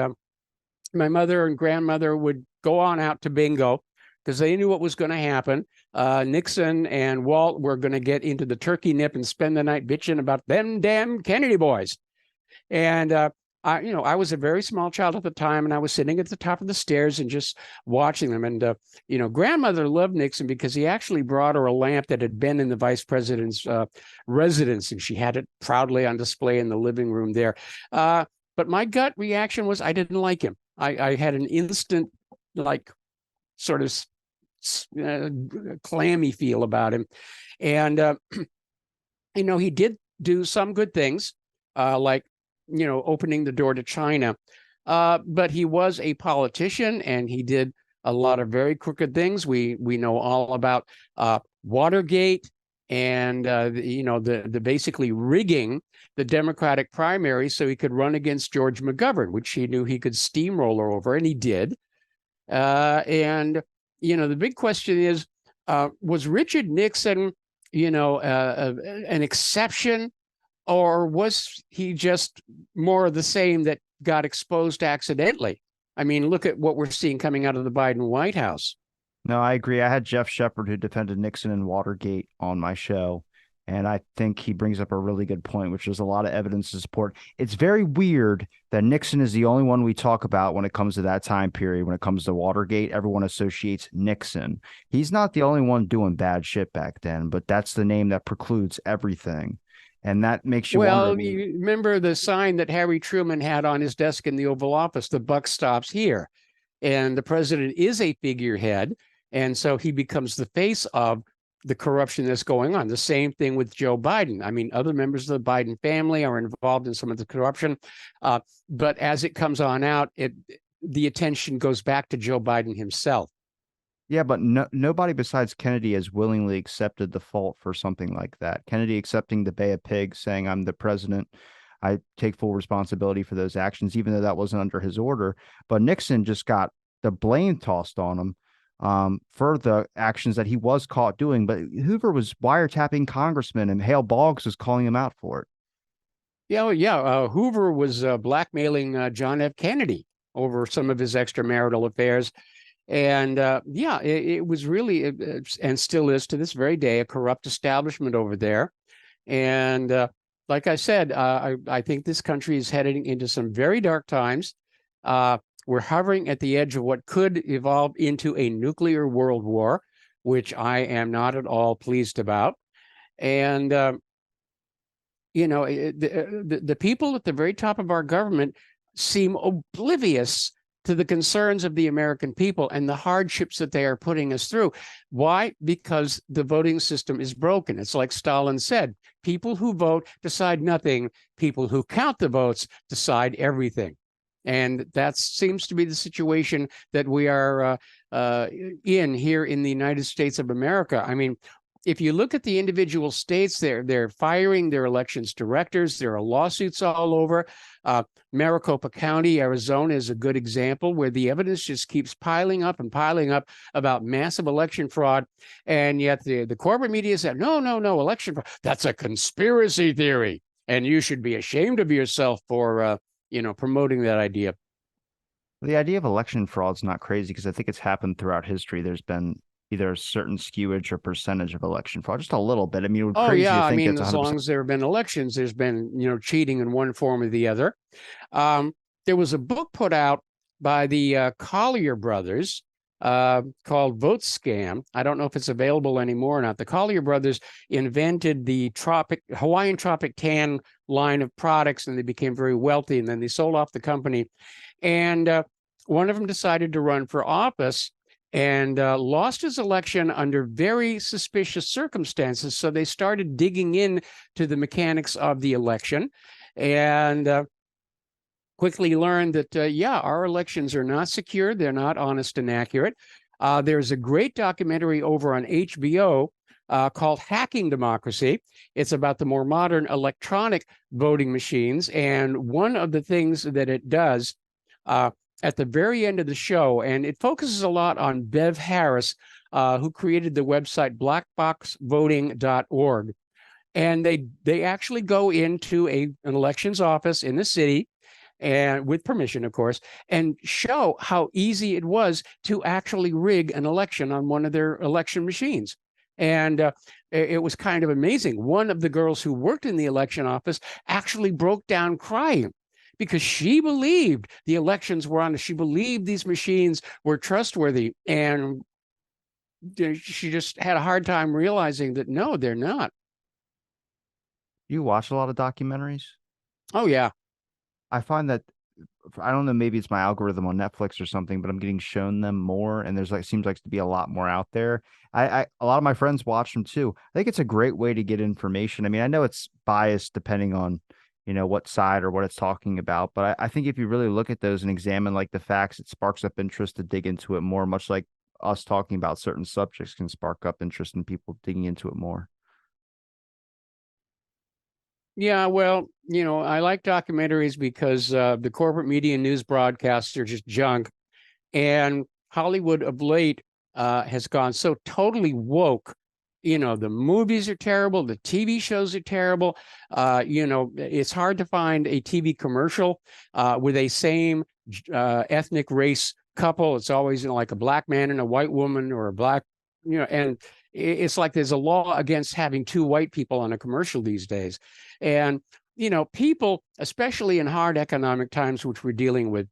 my mother and grandmother would go on out to bingo because they knew what was going to happen. Nixon and Walt were going to get into the turkey nip and spend the night bitching about them damn Kennedy boys. And I was a very small child at the time, and I was sitting at the top of the stairs and just watching them. And grandmother loved Nixon because he actually brought her a lamp that had been in the vice president's residence, and she had it proudly on display in the living room there. But my gut reaction was I didn't like him. I had an instant, like, sort of clammy feel about him. And he did do some good things, like opening the door to China, but he was a politician and he did a lot of very crooked things. We know all about Watergate and the basically rigging the Democratic primary so he could run against George McGovern, which he knew he could steamroller over, and he did. And the big question is, was Richard Nixon, an exception, or was he just more of the same that got exposed accidentally? I mean, look at what we're seeing coming out of the Biden White House. No, I agree. I had Jeff Shepard, who defended Nixon and Watergate, on my show. And I think he brings up a really good point, which is a lot of evidence to support. It's very weird that Nixon is the only one we talk about when it comes to that time period. When it comes to Watergate, everyone associates Nixon. He's not the only one doing bad shit back then, but that's the name that precludes everything. And that makes you wonder. You remember the sign that Harry Truman had on his desk in the Oval Office, "The buck stops here." And the president is a figurehead. And so he becomes the face of the corruption that's going on. The same thing with Joe Biden. I mean, other members of the Biden family are involved in some of the corruption. But as it comes on out, the attention goes back to Joe Biden himself. Yeah, but nobody besides Kennedy has willingly accepted the fault for something like that. Kennedy accepting the Bay of Pigs, saying, "I'm the president. I take full responsibility for those actions," even though that wasn't under his order. But Nixon just got the blame tossed on him for the actions that he was caught doing. But Hoover was wiretapping congressmen, and Hale Boggs was calling him out for it. Yeah. Hoover was blackmailing John F. Kennedy over some of his extramarital affairs. And it was really, and still is to this very day, a corrupt establishment over there. And like I said, I think this country is heading into some very dark times. We're hovering at the edge of what could evolve into a nuclear world war, which I am not at all pleased about. And the people at the very top of our government seem oblivious to the concerns of the American people and the hardships that they are putting us through. Why? Because the voting system is broken. It's like Stalin said, people who vote decide nothing. People who count the votes decide everything. And that seems to be the situation that we are in here in the United States of America. I mean, if you look at the individual states, they're firing their elections directors. There are lawsuits all over. Maricopa County, Arizona, is a good example where the evidence just keeps piling up and piling up about massive election fraud, and yet the corporate media said, no, election fraud, that's a conspiracy theory, and you should be ashamed of yourself for promoting that idea. The idea of election fraud is not crazy because I think it's happened throughout history. There's been either a certain skewage or percentage of election fraud, just a little bit. I mean, it would be Oh crazy yeah, to I think mean, it's as 100%. long as there have been elections, there's been cheating in one form or the other. There was a book put out by the Collier brothers called Vote Scam. I don't know if it's available anymore or not. The Collier brothers invented the Hawaiian Tropic Tan line of products, and they became very wealthy, and then they sold off the company. And one of them decided to run for office and lost his election under very suspicious circumstances. So they started digging in to the mechanics of the election, and quickly learned that, our elections are not secure. They're not honest and accurate. There's a great documentary over on HBO called Hacking Democracy. It's about the more modern electronic voting machines. And one of the things that it does at the very end of the show, and it focuses a lot on Bev Harris, who created the website blackboxvoting.org. And they actually go into an elections office in the city, and with permission, of course, and show how easy it was to actually rig an election on one of their election machines. And it was kind of amazing. One of the girls who worked in the election office actually broke down crying because she believed the elections were honest. She believed these machines were trustworthy. And she just had a hard time realizing that, no, they're not. You watch a lot of documentaries? Oh, yeah. I find that I don't know, maybe it's my algorithm on Netflix or something, but I'm getting shown them more, and there's seems like to be a lot more out there. A lot of my friends watch them too. I think it's a great way to get information. I mean, I know it's biased depending on, what side or what it's talking about, but I think if you really look at those and examine like the facts, it sparks up interest to dig into it more, much like us talking about certain subjects can spark up interest in people digging into it more. Yeah, well, I like documentaries because the corporate media and news broadcasts are just junk. And Hollywood of late has gone so totally woke. The movies are terrible. The TV shows are terrible. It's hard to find a TV commercial with a same ethnic race couple. It's always, like a black man and a white woman, or a black, and it's like there's a law against having two white people on a commercial these days. And people, especially in hard economic times, which we're dealing with,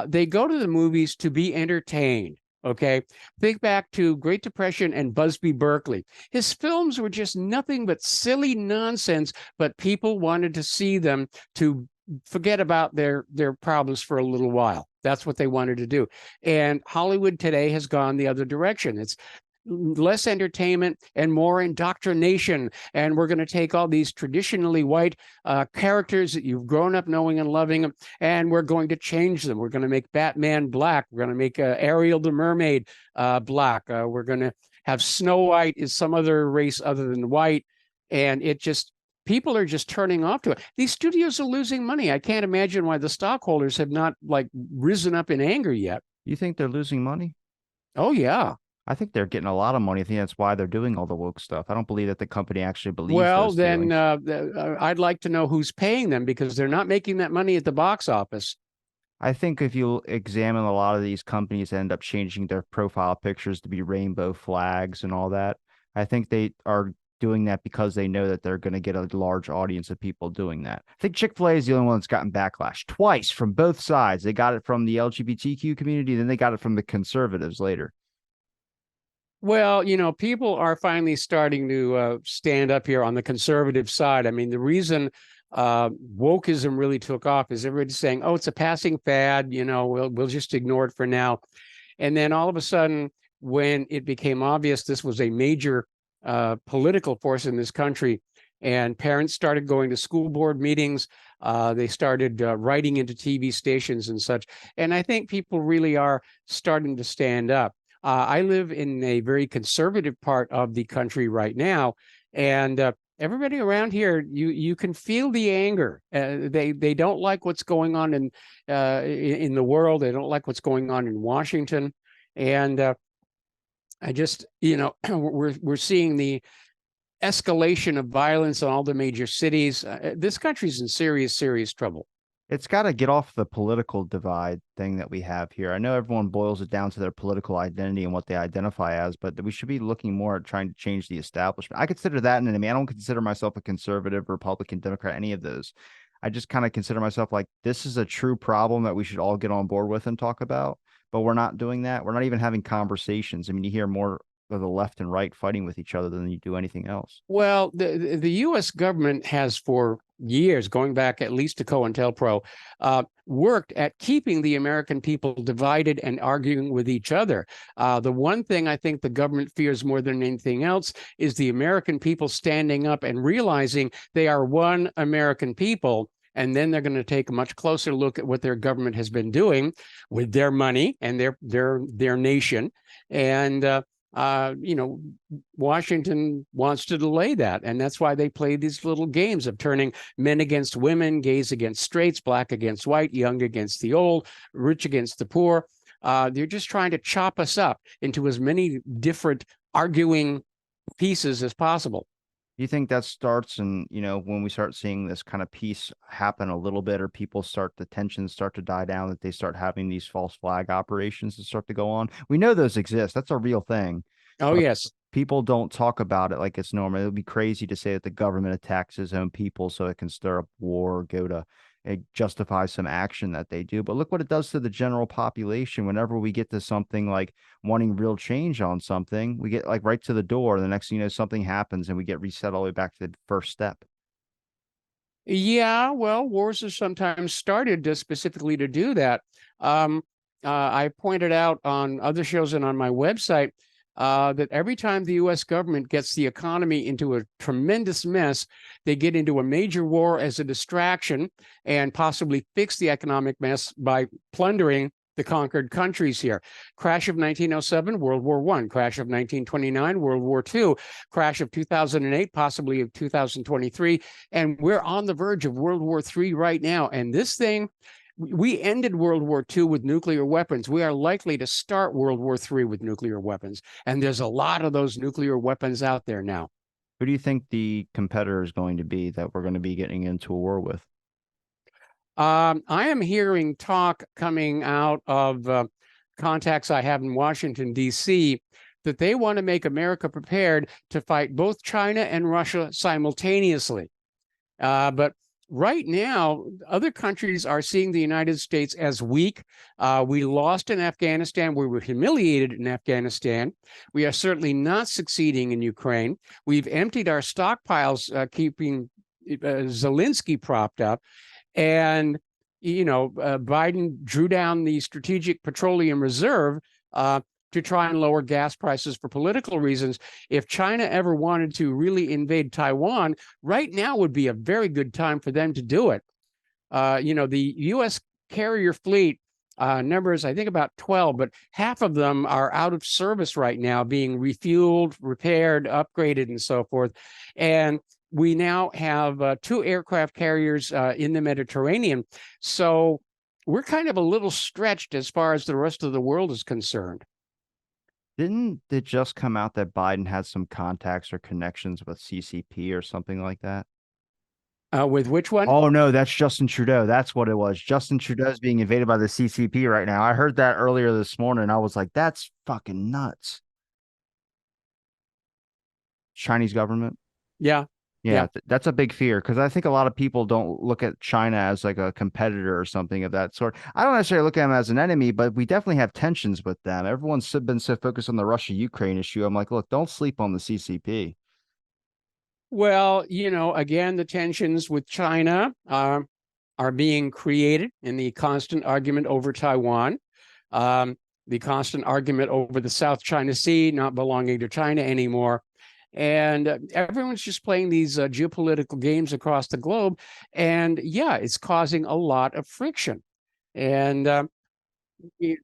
they go to the movies to be entertained. Okay. Think back to Great Depression and Busby Berkeley. His films were just nothing but silly nonsense, but people wanted to see them to forget about their problems for a little while. That's what they wanted to do. And Hollywood today has gone the other direction. It's less entertainment and more indoctrination. And we're going to take all these traditionally white characters that you've grown up knowing and loving, and we're going to change them. We're going to make Batman black. We're going to make Ariel the mermaid black. We're going to have Snow White is some other race other than white. And people are just turning off to it. These studios are losing money. I can't imagine why the stockholders have not risen up in anger yet. You think they're losing money? Oh, yeah. I think they're getting a lot of money. I think that's why they're doing all the woke stuff. I don't believe that the company actually believes Well, those then feelings. I'd like to know who's paying them, because they're not making that money at the box office. I think if you examine a lot of these companies end up changing their profile pictures to be rainbow flags and all that, I think they are doing that because they know that they're going to get a large audience of people doing that. I think Chick-fil-A is the only one that's gotten backlash twice from both sides. They got it from the LGBTQ community, then they got it from the conservatives later. Well, people are finally starting to stand up here on the conservative side. I mean, the reason wokeism really took off is everybody's saying, "Oh, it's a passing fad. We'll just ignore it for now." And then all of a sudden, when it became obvious this was a major political force in this country, and parents started going to school board meetings, they started writing into TV stations and such. And I think people really are starting to stand up. I live in a very conservative part of the country right now, and everybody around here, you can feel the anger. They don't like what's going on in the world. They don't like what's going on in Washington, and I just we're seeing the escalation of violence in all the major cities. This country's in serious trouble. It's got to get off the political divide thing that we have here. I know everyone boils it down to their political identity and what they identify as, but we should be looking more at trying to change the establishment. I consider that an enemy. I don't consider myself a conservative, Republican, Democrat, any of those. I just kind of consider myself like this is a true problem that we should all get on board with and talk about. But we're not doing that. We're not even having conversations. I mean, you hear more of the left and right fighting with each other than you do anything else. Well, the U.S. government has for years, going back at least to COINTELPRO, worked at keeping the American people divided and arguing with each other. The one thing I think the government fears more than anything else is the American people standing up and realizing they are one American people. And then they're going to take a much closer look at what their government has been doing with their money and their nation. And Washington wants to delay that. And that's why they play these little games of turning men against women, gays against straights, black against white, young against the old, rich against the poor. They're just trying to chop us up into as many different arguing pieces as possible. Do you think that starts and when we start seeing this kind of peace happen a little bit, or people start the tensions start to die down, that they start having these false flag operations that start to go on? We know those exist. That's a real thing. Oh, But yes. people don't talk about it like it's normal. It would be crazy to say that the government attacks its own people so it can stir up war or go to justify some action that they do. But look what it does to the general population. Whenever we get to something like wanting real change on something, we get like right to the door. The next thing you know, something happens and we get reset all the way back to the first step. Yeah, well, wars are sometimes started specifically to do that. I pointed out on other shows and on my website that every time the U.S. government gets the economy into a tremendous mess, they get into a major war as a distraction and possibly fix the economic mess by plundering the conquered countries here. Crash of 1907, World War I. Crash of 1929, World War II. Crash of 2008, possibly of 2023. And we're on the verge of World War III right now. And this thing, we ended World War II with nuclear weapons. We are likely to start World War III with nuclear weapons. And there's a lot of those nuclear weapons out there now. Who do you think the competitor is going to be that we're going to be getting into a war with? I am hearing talk coming out of contacts I have in Washington, D.C., that they want to make America prepared to fight both China and Russia simultaneously. But right now, other countries are seeing the United States as weak. We lost in Afghanistan. We were humiliated in Afghanistan. We are certainly not succeeding in Ukraine. We've emptied our stockpiles, keeping Zelensky propped up. And, Biden drew down the Strategic Petroleum Reserve to try and lower gas prices for political reasons. If China ever wanted to really invade Taiwan, right now would be a very good time for them to do it. The U.S. carrier fleet numbers, I think about 12, but half of them are out of service right now, being refueled, repaired, upgraded, and so forth. And we now have 2 aircraft carriers in the Mediterranean. So we're kind of a little stretched as far as the rest of the world is concerned. Didn't it just come out that Biden had some contacts or connections with CCP or something like that? With which one? Oh no, that's Justin Trudeau. That's what it was. Justin Trudeau's being invaded by the CCP right now. I heard that earlier this morning. I was like, that's fucking nuts. Chinese government. Yeah. Yeah, Yeah. that's a big fear because I think a lot of people don't look at China as like a competitor or something of that sort. I don't necessarily look at them as an enemy, but we definitely have tensions with them. Been so focused on the Russia-Ukraine issue. I'm like, look, don't sleep on the CCP. Well, again, the tensions with China are being created in the constant argument over Taiwan, um, the constant argument over the South China Sea not belonging to China anymore. And everyone's just playing these geopolitical games across the globe. And yeah, it's causing a lot of friction. And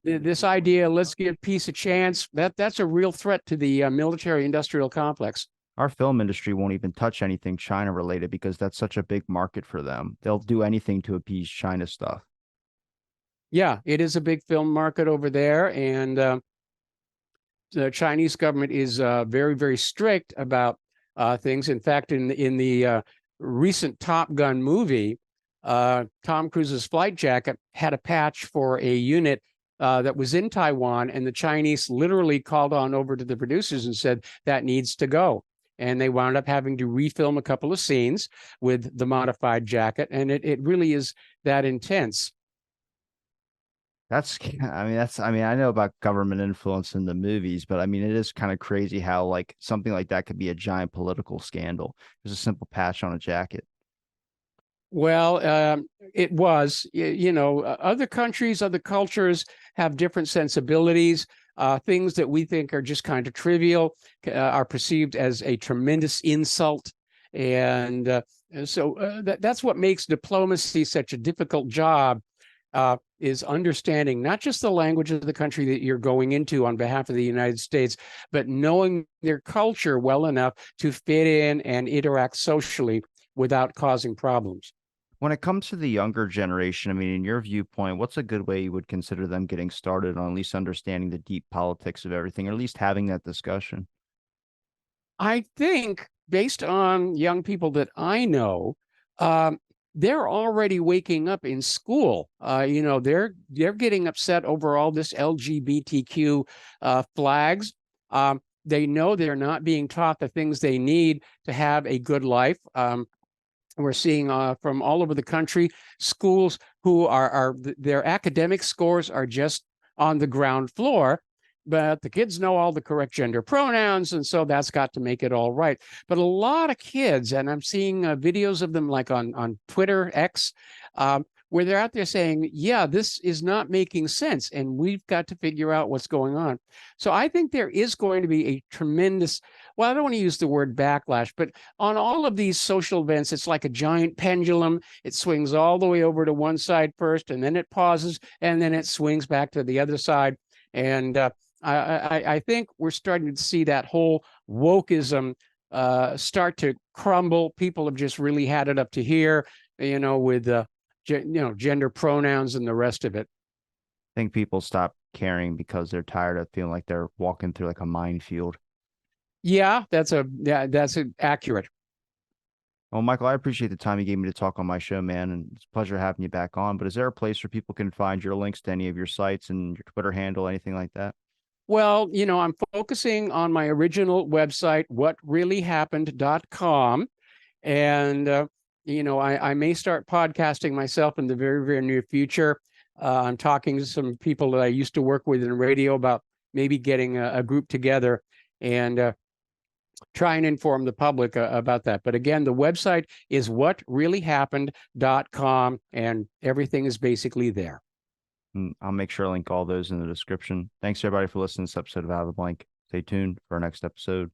this idea, let's give peace a chance, that's a real threat to the military industrial complex. Our film industry won't even touch anything China related because that's such a big market for them. They'll do anything to appease China stuff. Yeah, it is a big film market over there. And the Chinese government is very, very strict about things. In fact, in the recent Top Gun movie, Tom Cruise's flight jacket had a patch for a unit that was in Taiwan, and the Chinese literally called on over to the producers and said that needs to go. And they wound up having to refilm a couple of scenes with the modified jacket, and it really is that intense. I mean, I know about government influence in the movies, but I mean, it is kind of crazy how like something like that could be a giant political scandal. There's a simple patch on a jacket. Well, it was, other countries, other cultures have different sensibilities. Things that we think are just kind of trivial are perceived as a tremendous insult. And that's what makes diplomacy such a difficult job, is understanding not just the language of the country that you're going into on behalf of the United States, but knowing their culture well enough to fit in and interact socially without causing problems. When it comes to the younger generation, I mean, in your viewpoint, what's a good way you would consider them getting started on at least understanding the deep politics of everything, or at least having that discussion? I think based on young people that I know, um, they're already waking up in school. They're getting upset over all this LGBTQ flags. They know they're not being taught the things they need to have a good life. We're seeing from all over the country schools who are their academic scores are just on the ground floor, but the kids know all the correct gender pronouns, and so that's got to make it all right. But a lot of kids, and I'm seeing videos of them like on Twitter X, where they're out there saying, yeah, this is not making sense and we've got to figure out what's going on. So I think there is going to be a tremendous, well, I don't want to use the word backlash, but on all of these social events, it's like a giant pendulum. It swings all the way over to one side first, and then it pauses, and then it swings back to the other side. And I think we're starting to see that whole wokeism start to crumble. People have just really had it up to here, with gender pronouns and the rest of it. I think people stop caring because they're tired of feeling like they're walking through like a minefield. Yeah, that's accurate. Well, Michael, I appreciate the time you gave me to talk on my show, man, and it's a pleasure having you back on. But is there a place where people can find your links to any of your sites and your Twitter handle, anything like that? Well, I'm focusing on my original website, whatreallyhappened.com. And, I may start podcasting myself in the very, very near future. I'm talking to some people that I used to work with in radio about maybe getting a group together and try and inform the public about that. But again, the website is whatreallyhappened.com, and everything is basically there. And I'll make sure I link all those in the description. Thanks everybody for listening to this episode of Out of the Blank. Stay tuned for our next episode.